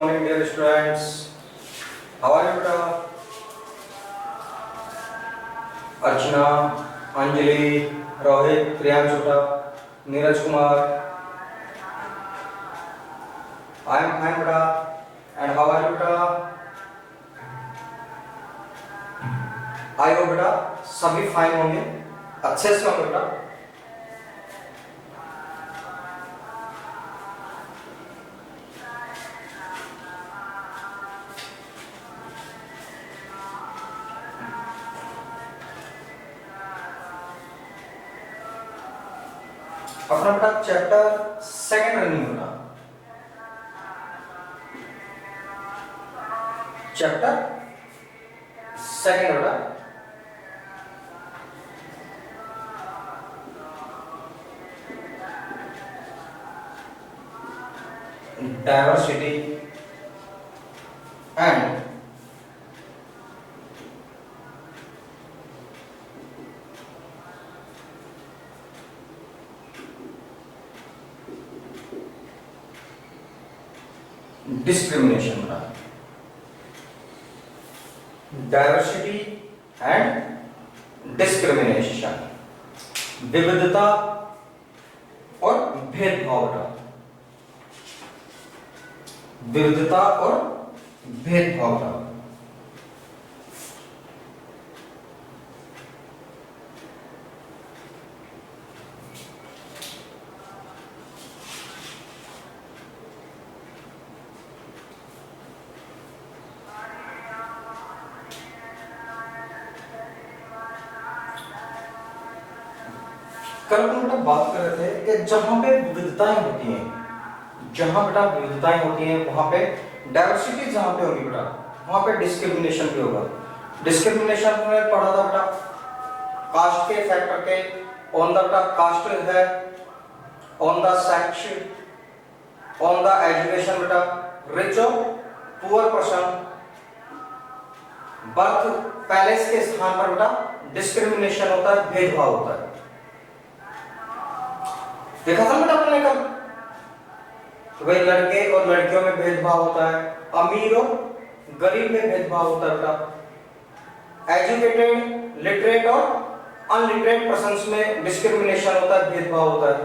Morning, dear students. How are you, beta? Archana, Anjali, Rohit, Priyanshuta, Neeraj Kumar. I am fine, beta. And how are you, beta? I hope beta सभी fine होंगे, अच्छे से होंगे बेटा. अपना बेटा chapter second running होगा. Chapter second होगा. डाइवर्सिटी एंड डिस्क्रिमिनेशन बना. डाइवर्सिटी एंड डिस्क्रिमिनेशन, विविधता और भेदभाव बना. विविधता और भेदभाव बना. कल हम बेटा बात कर रहे थे कि जहां पे विविधताएं होती हैं, जहां बेटा विविधताएं होती हैं वहां पे डाइवर्सिटी जहां पे होगी बेटा वहां पे डिस्क्रिमिनेशन भी होगा. डिस्क्रिमिनेशन में पढ़ा था बेटा कास्ट के फैक्टर के ऑन द बेटा कास्ट है, on the sex, on the education बेटा रिच और पुअर पर्सन, बर्थ पैलेस के स्थान पर बेटा डिस्क्रिमिनेशन होता है, भेदभाव होता है. देखा था बेटा अपने कल भाई लड़के और लड़कियों में भेदभाव होता है, अमीर और गरीब में भेदभाव होता है बेटा, एजुकेटेड लिटरेट और अनलिटरेट पर्संस में डिस्क्रिमिनेशन होता है, भेदभाव होता है.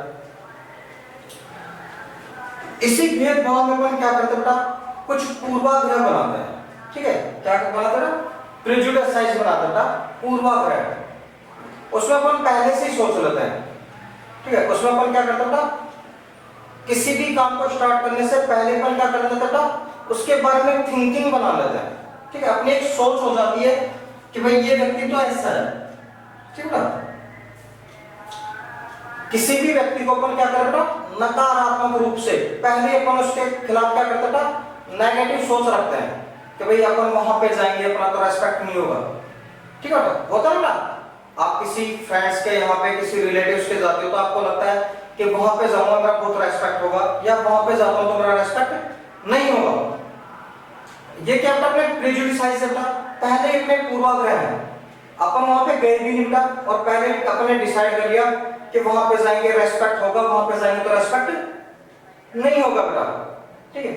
इसी भेदभाव में अपन क्या करते हैं बेटा कुछ पूर्वाग्रह बनाते हैं. ठीक है, क्या बनाते हैं? प्रेजुडिस बनाते हैं, पूर्वाग्रह. उसमें अपन पहले से ही सोच लेते हैं. ठीक है, उसमें अपन क्या करते हैं किसी भी काम को स्टार्ट करने से पहले अपन क्या कर लेते हैं उसके बारे में थिंकिंग बना लेते हैं. ठीक है, अपनी एक सोच हो जाती है कि भाई ये व्यक्ति तो ऐसा है. ठीक है, किसी भी व्यक्ति को अपन क्या करते हैं नकारात्मक रूप से पहले अपन उसके खिलाफ क्या करते हैं नेगेटिव सोच रखते हैं कि भाई अपन वहां पे जाएंगे अपना तो रेस्पेक्ट नहीं होगा. ठीक है, होता है ना आप किसी फ्रेंड्स के यहाँ पे किसी रिलेटिव्स के जाते हो तो आपको लगता है कि वहां पे जाऊंगा मेरा बहुत रेस्पेक्ट होगा, या वहां पे जाता हूं तो मेरा रेस्पेक्ट नहीं होगा. ये क्या अपने प्रेजुडिस है, पहले अपने पूर्वाग्रह है. अपन वहां पे गए भी नहीं बेटा और पहले अपने डिसाइड कर लिया कि वहां पे जाएंगे रेस्पेक्ट होगा, वहां पे जाएंगे तो रेस्पेक्ट नहीं होगा बेटा. ठीक है,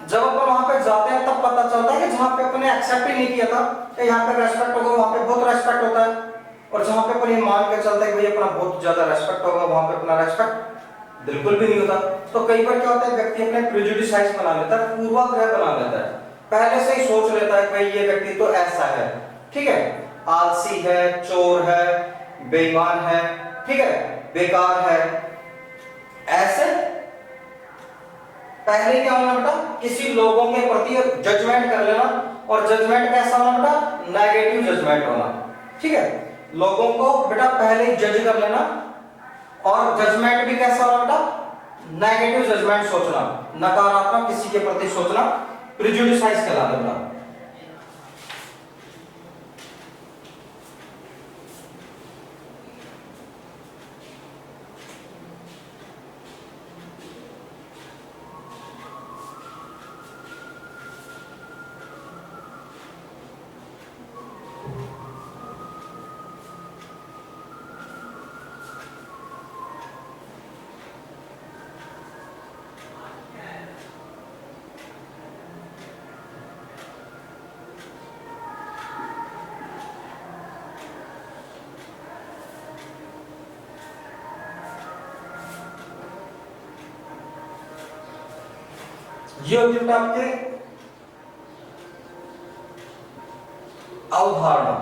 जब अपन वहां पे जाते हैं तब पता चलता है कि जहां पे अपने एक्सेप्ट ही नहीं किया था कि यहाँ पे रेस्पेक्ट होगा वहां पे बहुत रेस्पेक्ट होता है, और जहां पे अपन ये मान के चलते हैं कि भाई अपना बहुत ज्यादा रेस्पेक्ट होगा वहां पे अपना रेस्पेक्ट बिल्कुल भी नहीं होता. तो कई बार क्या होता है व्यक्ति अपने प्रेजुडिस बना लेता है, पूर्वाग्रह बना लेता है, पहले से ही सोच लेता है कि भाई ये व्यक्ति तो ऐसा है. ठीक है, आलसी है, चोर है, बेईमान है, ठीक है, बेकार है. ऐसे पहले क्या होना बेटा किसी लोगों के प्रति जजमेंट कर लेना, और जजमेंट कैसा होना बेटा नेगेटिव जजमेंट होना. ठीक है, लोगों को बेटा पहले ही जज कर लेना, और जजमेंट भी कैसा होना बेटा नेगेटिव जजमेंट सोचना, नकारात्मक किसी के प्रति सोचना प्रेजुडिस कहलाता है. ये होती है आपके अवधारणा।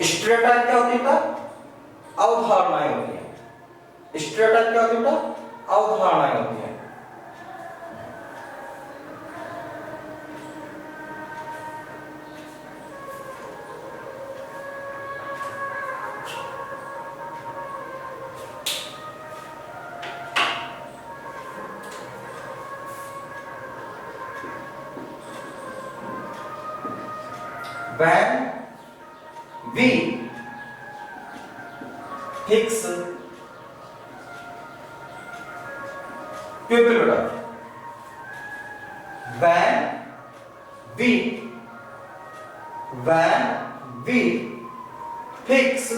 स्टेरियोटाइप क्या होती है? अवधारणाएं होती हैं। स्टेरियोटाइप क्या होती है? अवधारणाएं होती हैं। When we fix pupil बेटा, when we fix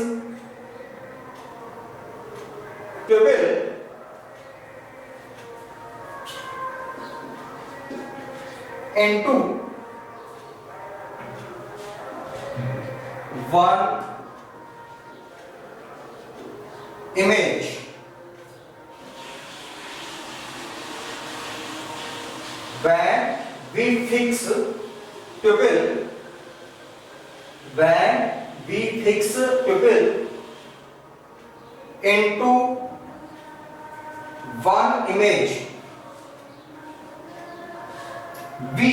pupil into one image, when we fix pupil, when we fix pupil into one image, we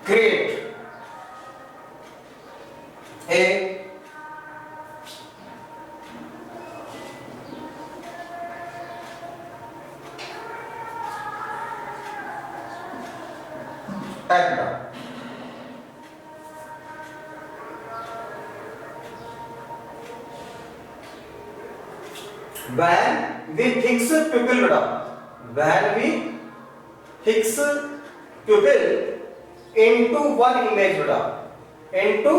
create a diagram. When we fix pupil बेटा, when we fix pupil into one image बेटा, into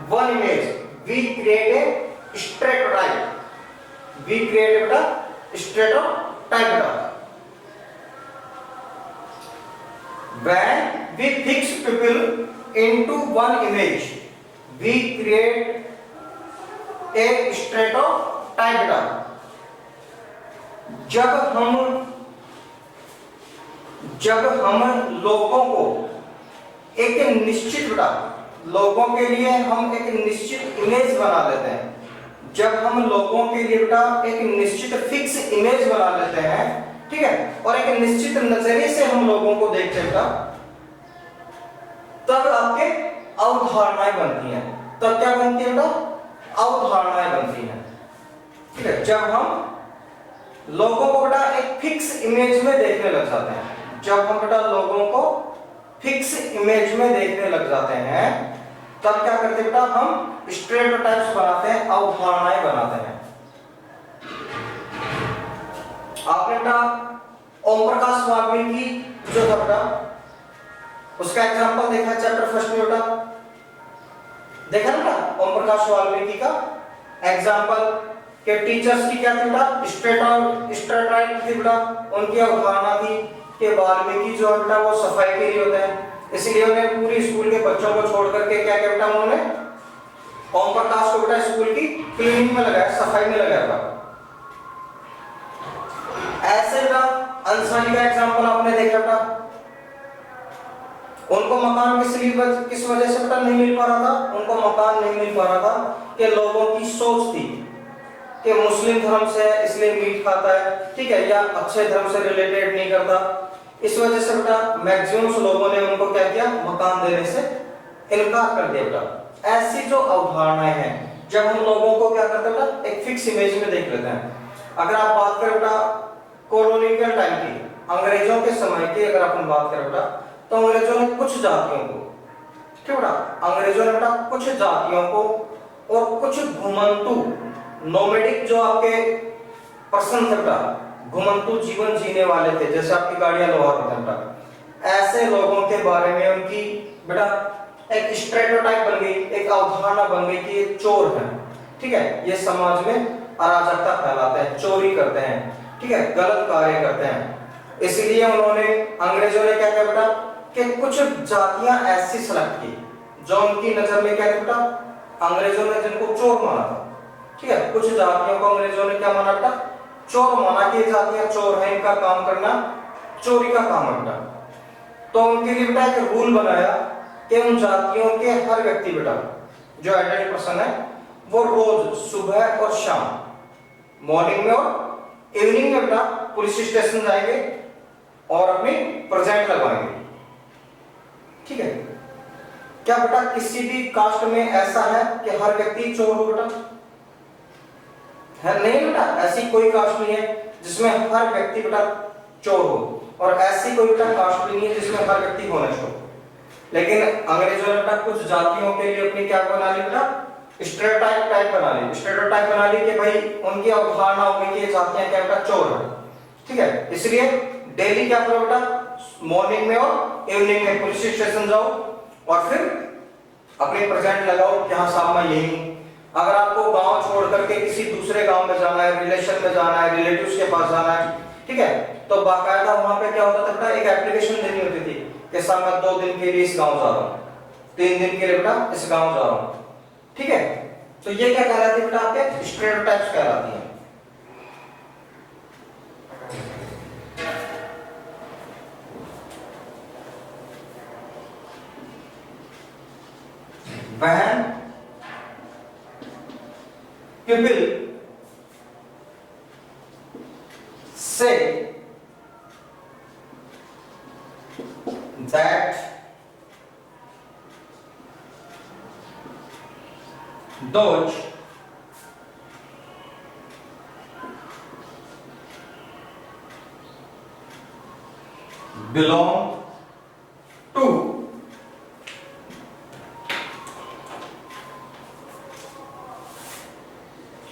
one image, we create a stereotype. We create बेटा stereotype बेटा. When we fix pupil into one image, we create a stereotype बेटा. जब हम लोगों को एक निश्चित बेटा, लोगों के लिए हम एक निश्चित इमेज बना लेते हैं। जब हम लोगों के लिए बेटा एक निश्चित फिक्स इमेज बना लेते हैं, ठीक है, और एक निश्चित नजरिए से हम लोगों को देखते हैं बेटा, तब आपके अवधारणाएं बनती हैं। तब क्या बनती है बेटा? अवधारणाएं बनती हैं। ठीक है, जब हम लोगों को बेटा एक फिक्स इमेज में देखने लग जाते हैं, जब हम बेटा लोगों को फिक्स इमेज में देखने लग जाते हैं, तब क्या करते हैं बेटा? हम स्टेरियोटाइप्स बनाते हैं, अवधारणाएं बनाते हैं। आपने बेटा ओम प्रकाश वाल्मीकि जो था बेटा, उसका एग्जांपल देखा चैप्टर फर्स्ट में बेटा, देखा ना ओम प्रकाश वाल्मीकि का एग्जांपल के टीचर्स की क्या थी बेटा? स्टेरियोटाइप थी बेटा, उनकी अवधारणा थी कि वाल्मीकि जो है बेटा वो सफाई के लिए होते हैं, इसलिए उन्हें पूरी स्कूल के बच्चों को छोड़ करके क्या किया बेटा? उन्होंने ओम प्रकाश को बेटा स्कूल की क्लीनिंग में लगाया, सफाई में लगाया बेटा। ऐसे बेटा अंसारी का एग्जांपल आपने देखा बेटा, उनको मकान किस वजह से बेटा नहीं मिल पा रहा था? उनको मकान नहीं मिल पा रहा था कि लोगों की सोच थी कि मुस्लिम धर्म से इसलिए मीट खाता है, ठीक है, या अच्छे धर्म से रिलेटेड नहीं करता। इस वजह से बेटा मैक्सिमम लोगों ने उनको क्या किया? मकान देने से इनकार कर दिया बेटा। ऐसी जो अवधारणाएं हैं, जब हम लोगों को क्या करते हैं बेटा? एक फिक्स इमेज में देख लेते हैं। अगर आप बात करें बेटा कॉलोनियल टाइम की, अंग्रेजों के समय की अगर अपन बात करें बेटा, तो अंग्रेजों ने कुछ जातियों को, ठीक बेटा, अंग्रेजों ने बेटा कुछ जातियों को और कुछ घुमंतु नोमैडिक जो आपके पर्सन थे बेटा, घुमंतु जीवन जीने वाले थे, जैसे आपकी गाड़ियां लोहार होते हैं बेटा, ऐसे लोगों के बारे में उनकी बेटा एक स्टेरियोटाइप बन गई, एक अवधारणा बन गई कि ये चोर हैं, ठीक है, ये समाज में अराजकता फैलाते हैं, चोरी करते हैं, ठीक है, गलत कार्य करते हैं। इसलिए उन्होंने, अंग्रेजों ने क्या किया बेटा कि कुछ जातियां ऐसी सेलेक्ट की जो उनकी नजर में क्या थी बेटा, अंग्रेजों ने जिनको चोर माना था। ठीक है, कुछ जातियों को अंग्रेजों ने क्या माना बेटा, चोर माना कि ये जातियां चोर हैं, इनका काम करना चोरी का काम है बेटा। तो उनके लिए बेटा एक रूल बनाया कि उन जातियों के हर व्यक्ति बेटा, जो एडल्ट पर्सन है, वो रोज सुबह और शाम, मॉर्निंग में और इवनिंग में बेटा पुलिस स्टेशन जाएंगे और अपनी प्रेजेंट लगवाएंगे। ठीक है, क्या बेटा किसी भी कास्ट में ऐसा है कि हर व्यक्ति चोर हो बेटा? है नहीं बेटा, ऐसी कोई कास्ट नहीं है जिसमें हर व्यक्ति बेटा चोर हो, और ऐसी कोई बेटा कास्ट भी नहीं है जिसमें हर व्यक्ति होनेस्ट हो। लेकिन अंग्रेजों ने बेटा कुछ जातियों के लिए अपनी क्या बना ली बेटा, स्टेरियोटाइप बना ली, स्टेरियोटाइप बना ली कि भाई उनकी अवधारणा हो गई कि ये जातियां क्या बेटा चोर है। ठीक है, इसलिए डेली क्या करो बेटा, मॉर्निंग में और इवनिंग में पुलिस स्टेशन जाओ और फिर अपनी प्रेजेंट लगाओ कि हाँ साहब मैं यही हूं। अगर आपको गांव छोड़ करके किसी दूसरे गांव में जाना है, रिलेशन में जाना है, रिलेटिव्स के पास जाना है, ठीक है, तो बाकायदा वहां पे क्या होता था बेटा, एक एप्लीकेशन देनी होती थी कि साहब मैं 2 दिन के लिए इस गांव जा रहा हूं, 3 दिन के लिए बेटा इस गांव जा रहा हूं। ठीक है, तो ये क्या कहलाती है बेटा, आपके स्टेरियोटाइप्स कहलाती हैं। When people say that those belong to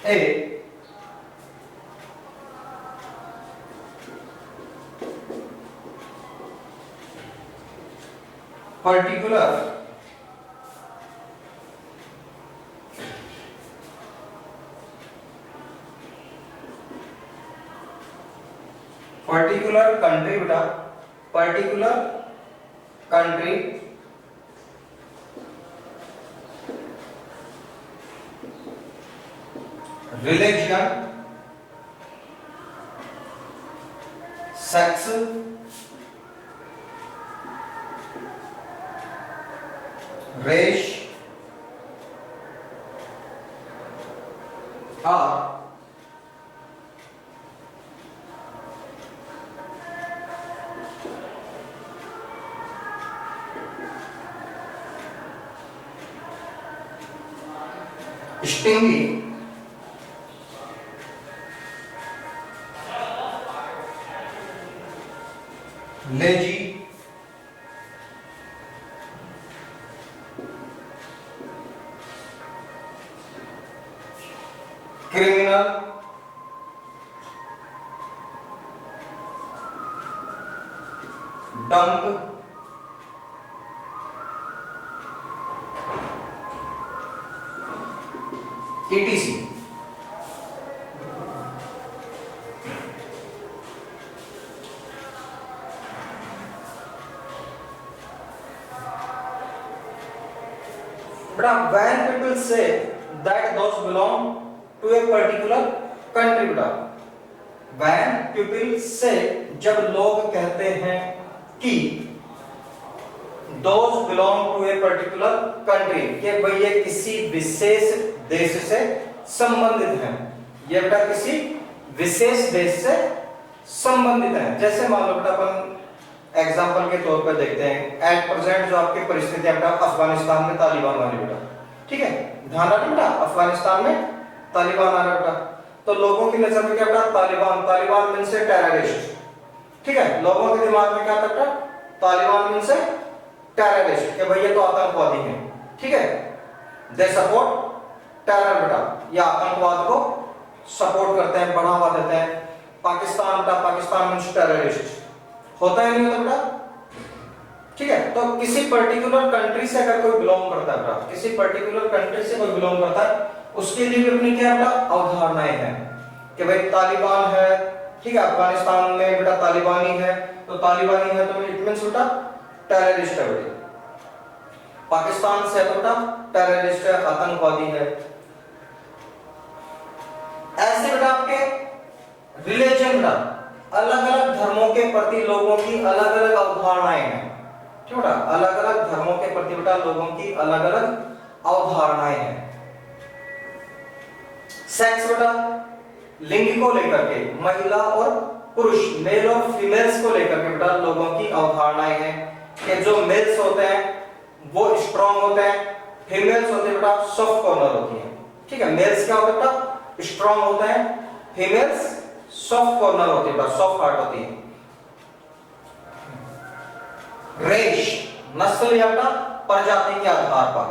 a particular country बेटा, particular country religion, sex, race or stingy, lazy, criminal, dumb, etc. But when people say that those belong to a particular country बेटा, when people say, जब लोग कहते हैं कि those belong to a particular country, कि भाई ये किसी विशेष देश से संबंधित हैं, ये बेटा किसी विशेष देश से संबंधित है। जैसे मान लो बेटा अपन एग्जाम्पल के तौर पर देखते हैं, एट प्रेजेंट जो आपकी परिस्थिति है बेटा अफगानिस्तान में तालिबान वाली बेटा, ठीक है, ध्यान रखना बेटा, अफगानिस्तान में तालिबान आ रहा बेटा, तो लोगों की नजर में क्या बेटा, तालिबान, तालिबान मींस से टेररिस्ट। ठीक है, लोगों के दिमाग में क्या था बेटा, तालिबान मींस से टेररिस्ट, कि भाई ये तो आतंकवादी हैं। ठीक है, दे सपोर्ट टेरर बेटा, या आतंकवाद को सपोर्ट करते हैं, बढ़ावा देते हैं। पाकिस्तान बेटा, पाकिस्तान मींस टेररिस्ट, होता है नहीं होता बेटा। ठीक है, तो किसी पर्टिकुलर कंट्री से अगर कोई बिलोंग करता है बेटा, किसी पर्टिकुलर कंट्री से कोई बिलोंग करता है, उसके लिए भी अपनी क्या बेटा अवधारणाएं हैं कि भाई तालिबान है ठीक है, अफगानिस्तान में बेटा तालिबानी है, तो तालिबानी है तो इट मींस बेटा टेररिस्ट है बेटा। पाकिस्तान से बेटा टेररिस्ट है, आतंकवादी है। ऐसे बेटा आपके रिलीजन बेटा अलग अलग धर्मों के प्रति लोगों की अलग अलग अवधारणाएं हैं, ठीक बेटा, अलग अलग धर्मों के प्रति बेटा लोगों की अलग अलग अवधारणाएं हैं। सेक्स बेटा लिंग को लेकर के, महिला और पुरुष, मेल और फीमेल्स को लेकर के बेटा लोगों की अवधारणाएं हैं कि जो मेल्स होते हैं वो स्ट्रॉन्ग होते हैं, फीमेल्स होते हैं बेटा सॉफ्ट कॉर्नर होती हैं, ठीक है। मेल्स क्या होता है बेटा स्ट्रॉन्ग होते हैं, फीमेल्स सॉफ्ट कॉर्नर होती है बेटा, सॉफ्ट हार्ट होती है। रेश नस्ल या बेटा प्रजाति के आधार पर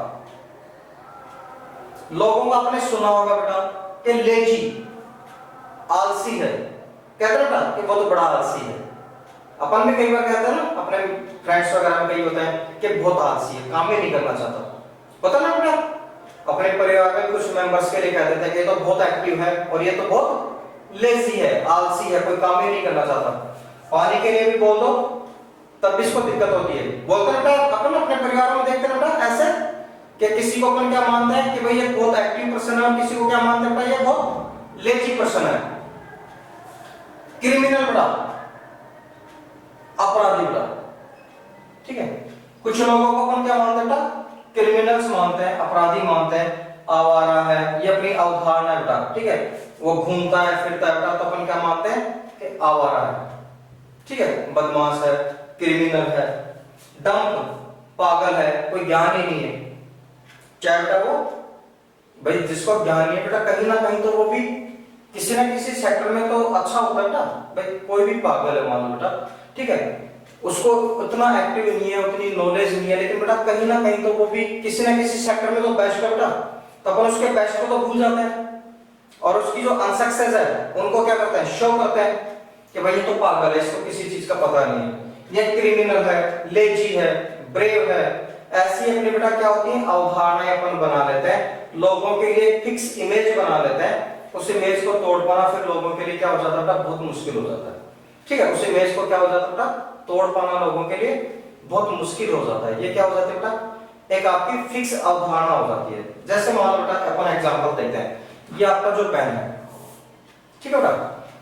लोगों को आपने सुना होगा बेटा कि लेजी आलसी है, कहते हैं बेटा कि बहुत बड़ा आलसी है। अपन भी कई बार कहते हैं ना अपने फ्रेंड्स वगैरह में कई होता है कि बहुत आलसी है, काम ही नहीं करना चाहता, पता ना बेटा। अपने परिवार में कुछ मेंबर्स के लिए कह देते हैं कि ये तो बहुत एक्टिव है और ये तो बहुत लेजी है, आलसी है, कोई काम ही नहीं करना चाहता। पानी के लिए भी बोल दो तब भी इसको दिक्कत होती है। बोलते हैं बेटा अपन अपने परिवार में देखते हैं बेटा ऐसे कि किसी को अपन क्या मानते हैं कि भाई ये बहुत एक्टिव पर्सन है, किसी को क्या मानते हैं बेटा ये बहुत लेजी पर्सन है। क्रिमिनल बेटा अपराधी बेटा, ठीक है। कुछ लोगों को अपन क्या मानते हैं बेटा क्रिमिनल्स मानते हैं, अपराधी मानते हैं, आवारा है, ये अपनी अवधारणा है बेटा, ठीक है। वो घूमता है फिरता है बेटा तो अपन क्या मानते हैं कि आवारा है, ठीक है, बदमाश है, क्रिमिनल है। डंप पागल है, कोई ज्ञान ही नहीं है, क्या बेटा वो भाई जिसको ज्ञान नहीं है बेटा कहीं ना कहीं तो वो भी किसी ना किसी सेक्टर में तो अच्छा होता है बेटा। भाई कोई भी पागल है मान लो बेटा, ठीक है, उसको उतना एक्टिव नहीं है, उतनी नॉलेज नहीं है, लेकिन बेटा कहीं ना कहीं तो वो भी किसी ना किसी सेक्टर में तो बेस्ट है बेटा, तो अपन उसके बेस्ट को तो भूल जाते हैं और उसकी जो अनसक्सेस है उनको क्या करते हैं शो करते हैं कि भाई ये तो पागल है, इसको किसी चीज का पता नहीं है, ये क्रिमिनल है, लेजी है, ब्रेव है। ऐसी अपनी बेटा क्या होती है अवधारणाएं अपन बना लेते हैं, लोगों के लिए फिक्स इमेज बना लेते हैं। उस इमेज को तोड़ पाना फिर लोगों के लिए क्या हो जाता है बेटा बहुत मुश्किल हो जाता है, ठीक है। उस इमेज को क्या हो जाता है बेटा तोड़ पाना लोगों के लिए बहुत मुश्किल हो जाता है। ये क्या हो जाता है बेटा एक आपकी फिक्स अवधारणा हो जाती है। जैसे मान लो बेटा अपन एग्जांपल देखते हैं, ये आपका जो पेन है, ठीक है बेटा,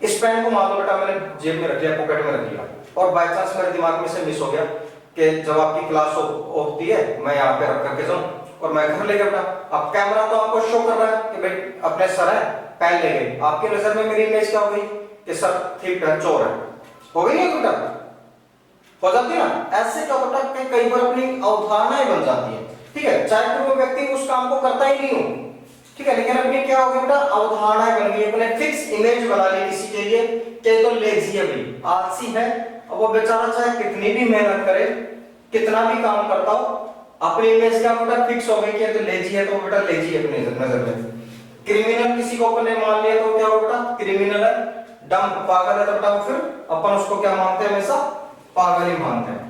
इस पेन को मान लो बेटा मैंने जेब में रख लिया, पॉकेट में रख लिया और बाय चांस मेरे दिमाग में से मिस हो गया कि जब आपकी क्लास होती है मैं यहाँ पे रख करके जाऊं और मैं घर ले गया बेटा। अब कैमरा तो आपको शो कर रहा है कि भाई अपने सर है पेन ले गए, आपकी नजर में मेरी इमेज क्या हो गई कि सर ठीक है चोर है, हो गई नहीं बेटा, हो जाती है ना। ऐसे क्या होता है कि कई बार अपनी अवधारणाएं बन जाती है, ठीक है, चाहे कोई व्यक्ति उस काम को करता ही नहीं हो, ठीक है, लेकिन अपनी क्या हो गया बेटा अवधारणाएं बन गई, अपने फिक्स इमेज बना ली किसी के लिए कि तो लेजी है भाई आलसी है। अब वो बेचारा चाहे कितनी भी मेहनत करे कितना भी काम करता हो अपनी इमेज क्या बेटा फिक्स हो गई कि तो लेजी है तो बेटा लेजी है अपनी नजर में। क्रिमिनल किसी को अपन ने मान लिया तो क्या हो बेटा क्रिमिनल है। डंप पागल है तो बेटा फिर अपन उसको क्या मानते हैं हमेशा पागल ही मानते हैं।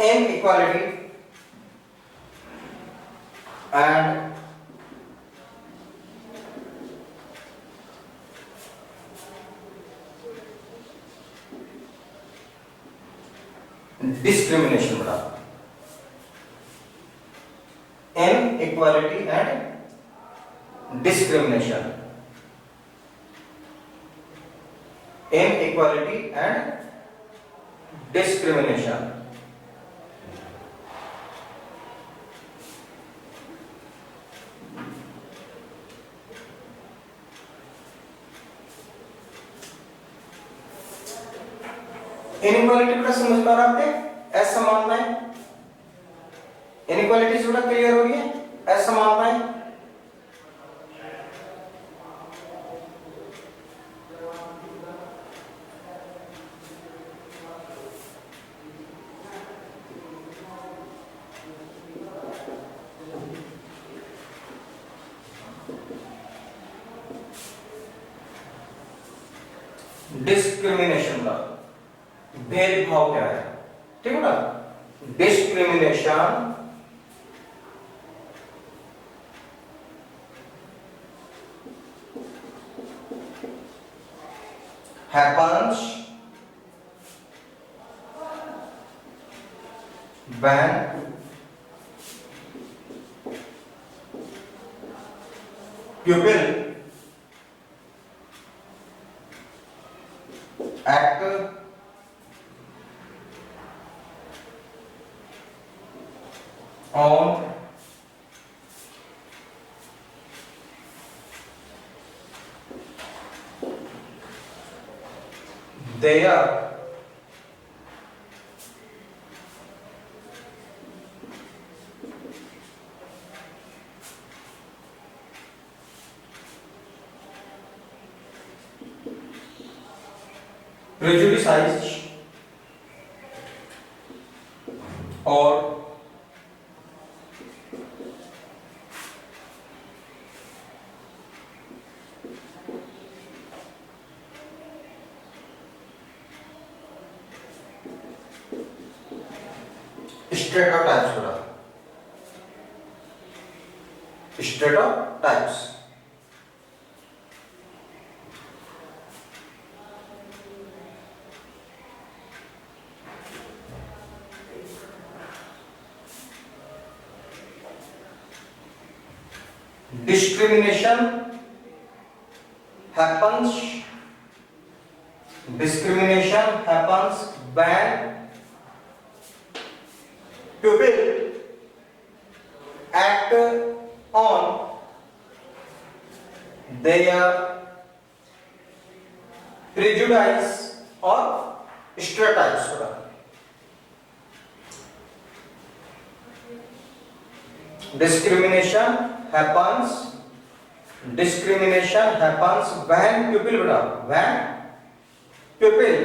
Inequality and discrimination बेटा, inequality and discrimination, inequality and discrimination। Inequality बेटा समझ में आ रहा है आपके एस समानताएं, इनइक्वालिटीज बेटा क्लियर हो रही है, एस समानताएं। डिस्क्रिमिनेशन का भेदभाव क्या है, ठीक है ना। Discrimination happens when pupil act on their prejudices or stereotypes बता, stereotypes discrimination happens when pupil act on their prejudice or stereotypes होगा। Discrimination happens when pupil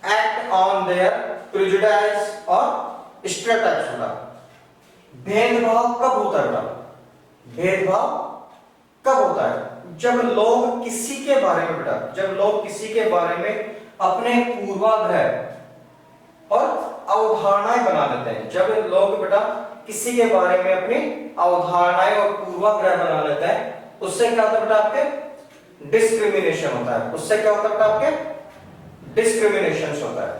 act on their prejudice or stereotypes होगा। भेदभाव कब होता है बेटा? भेदभाव कब होता है? जब लोग किसी के बारे में बेटा, जब लोग किसी के बारे में अपने पूर्वाग्रह और अवधारणाएं बना लेते हैं। जब लोग बेटा किसी के बारे में अपनी अवधारणाएं और पूर्वाग्रह बना लेते हैं, उससे क्या होता है बेटा? आपके डिस्क्रिमिनेशन होता है। उससे क्या होता है बेटा? आपके डिस्क्रिमिनेशन होता है।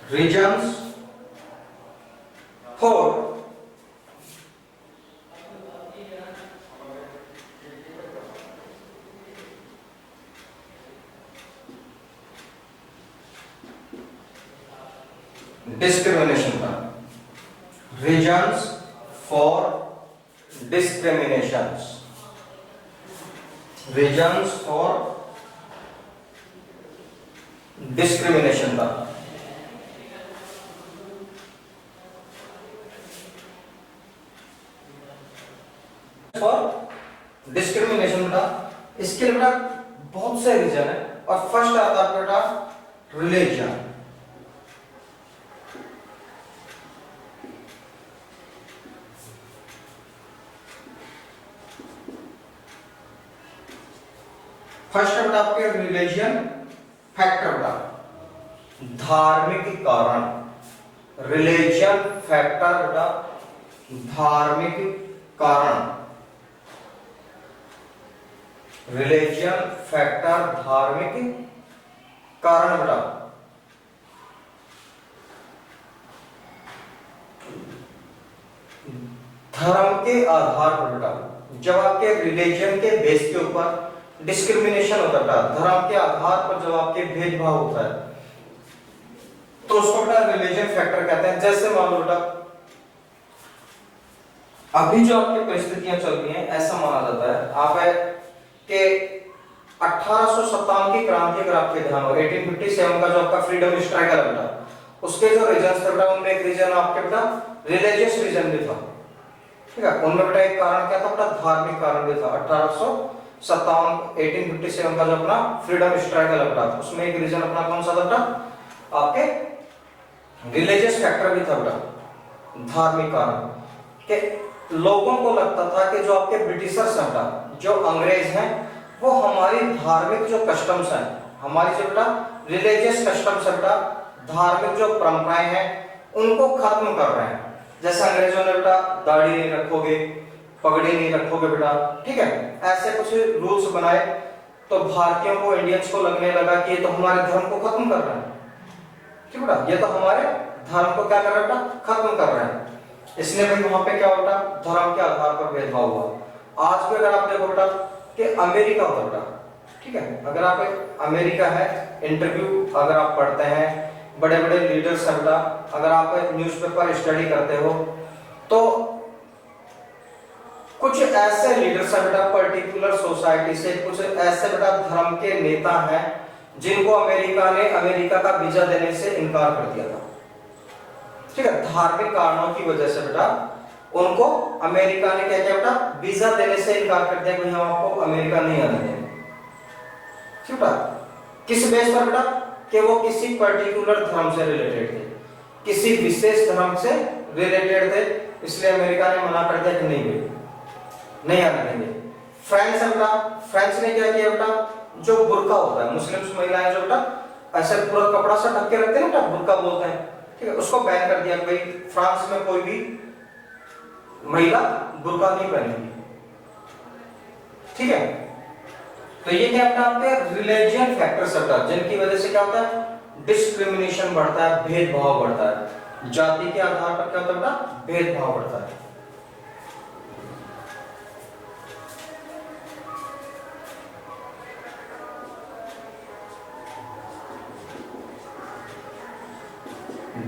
Regions for discrimination का reasons for discriminations, reasons for discrimination का for discrimination का इसके लिए बेटा बहुत से रीजन है और फर्स्ट आता है बेटा रिलीजन। फर्स्ट है बेटा आपके रिलीजन फैक्टर बेटा, धार्मिक कारण। रिलीजन फैक्टर बेटा धार्मिक कारण। रिलीजन फैक्टर धार्मिक कारण बेटा। धर्म के आधार पर बेटा, जब आपके रिलीजन के बेस के ऊपर डिस्क्रिमिनेशन होता है, धर्म के आधार पर जब आपके भेदभाव होता है, तो उसको बेटा रिलीजन फैक्टर कहते हैं। जैसे मान लो बेटा अभी जो आपकी परिस्थितियां चल रही हैं, ऐसा माना जाता है आप है कि 1857 की क्रांति अगर आपके ध्यान हो, 1857 का जो आपका फ्रीडम स्ट्रगल है बेटा, उसके जो रीजन थे बेटा, उनमें एक रीजन आपके बेटा रिलीजियस रीजन भी था। ठीक है, उनमें बेटा एक कारण क्या था बेटा, धार्मिक कारण भी था। 1857 का जो अपना फ्रीडम स्ट्रगल है बेटा, उसमें एक रीजन अपना कौन सा था बेटा, आपके रिलीजियस फैक्टर भी था बेटा, धार्मिक कारण। के लोगों को लगता था कि जो आपके ब्रिटिशर्स हैं बेटा, जो अंग्रेज हैं, वो हमारी धार्मिक जो कस्टम्स हैं, हमारी जो बेटा रिलीजियस कस्टम्स है बेटा, धार्मिक जो परंपराएं हैं, उनको खत्म कर रहे हैं। जैसे अंग्रेजों ने बेटा दाढ़ी नहीं रखोगे, पगड़ी नहीं रखोगे बेटा, ठीक है, ऐसे कुछ रूल्स बनाए, तो भारतीयों को, इंडियंस को लगने लगा कि ये तो हमारे धर्म को खत्म कर रहे हैं। ठीक बेटा, ये तो हमारे धर्म को क्या कर रहे हैं बेटा, खत्म कर रहे हैं। इसलिए भाई वहां पे क्या होता, धर्म के आधार पर भेदभाव हुआ। आज भी अगर आप देखो बेटा कि अमेरिका होता बेटा, ठीक है, अगर आप अमेरिका है, इंटरव्यू अगर आप पढ़ते हैं, बड़े बड़े लीडर्स हैं बेटा, अगर आप न्यूज़पेपर स्टडी करते हो, तो कुछ ऐसे लीडर्स हैं बेटा, पर्टिकुलर सोसाइटी से, कुछ ऐसे बेटा धर्म के नेता हैं जिनको अमेरिका ने अमेरिका का वीजा देने से इनकार कर दिया था। ठीक है, धार्मिक कारणों की वजह से बेटा उनको अमेरिका ने क्या किया बेटा, वीजा देने से इनकार कर दिया कि हम आपको अमेरिका नहीं आने देंगे। ठीक है, किस बेस पर बेटा, कि वो किसी पर्टिकुलर धर्म से रिलेटेड थे, किसी विशेष धर्म से रिलेटेड थे, इसलिए अमेरिका ने मना कर दिया कि नहीं भाई, नहीं आने देंगे। फ्रांस है बेटा, फ्रांस ने क्या किया बेटा, जो बुर्का होता है, मुस्लिम महिलाएं जो बेटा ऐसे पूरा कपड़ा से ढक के रखते हैं बेटा, बुर्का बोलते हैं, ठीक है, उसको बैन कर दिया। भाई फ्रांस में कोई भी महिला बुर्का नहीं पहनेगी। ठीक है, तो ये क्या अपना आपके रिलीजियन फैक्टर्स होता है, जिनकी वजह से क्या होता है, डिस्क्रिमिनेशन बढ़ता है, भेदभाव बढ़ता है, जाति के आधार पर क्या होता है, भेदभाव बढ़ता है।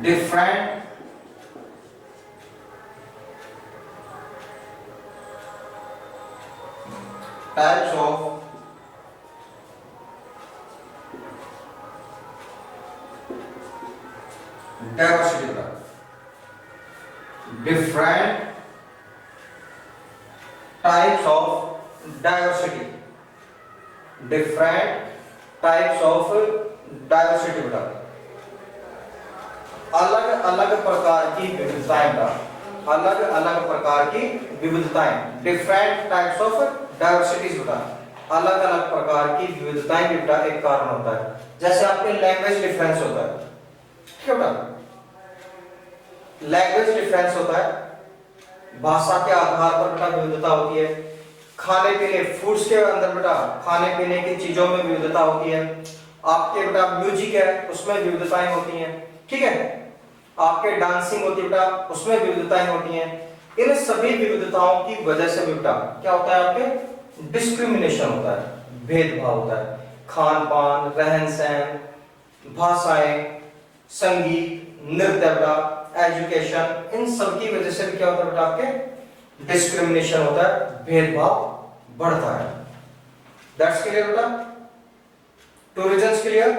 different types of diversity, different types of diversity, different types of diversity बेटा, अलग अलग प्रकार की विविधताएं का, अलग अलग प्रकार की विविधताएं, डिफरेंट टाइप्स ऑफ डाइवर्सिटीज बेटा, अलग अलग प्रकार की विविधताएं बेटा एक कारण होता है। जैसे आपके लैंग्वेज डिफरेंस होता है, ठीक है बेटा, लैंग्वेज डिफरेंस होता है, भाषा के आधार पर बेटा विविधता होती है। खाने पीने, फूड्स के अंदर बेटा खाने पीने की चीजों में विविधता होती है। आपके बेटा म्यूजिक है, उसमें विविधताएं होती हैं, ठीक है, आपके डांसिंग होती है बेटा, उसमें विविधताएं होती हैं। इन सभी विविधताओं की वजह से बेटा क्या होता है, आपके डिस्क्रिमिनेशन होता है, भेदभाव होता है। खान पान, रहन सहन, भाषाएं, संगीत, नृत्य बेटा, एजुकेशन, इन सब की वजह से भी क्या होता है बेटा, आपके डिस्क्रिमिनेशन होता है, भेदभाव बढ़ता है। दैट्स क्लियर बेटा, two reasons clear,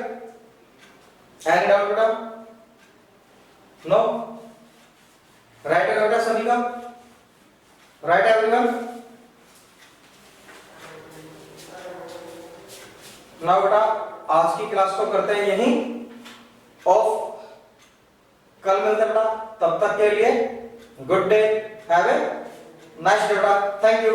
any doubt बेटा, नो, राइट है बेटा सभी का, राइट एवरीवन। नाउ बेटा आज की क्लास को करते हैं यहीं ऑफ, कल मिलते हैं बेटा, तब तक के लिए good day, have a nice day बेटा, थैंक यू।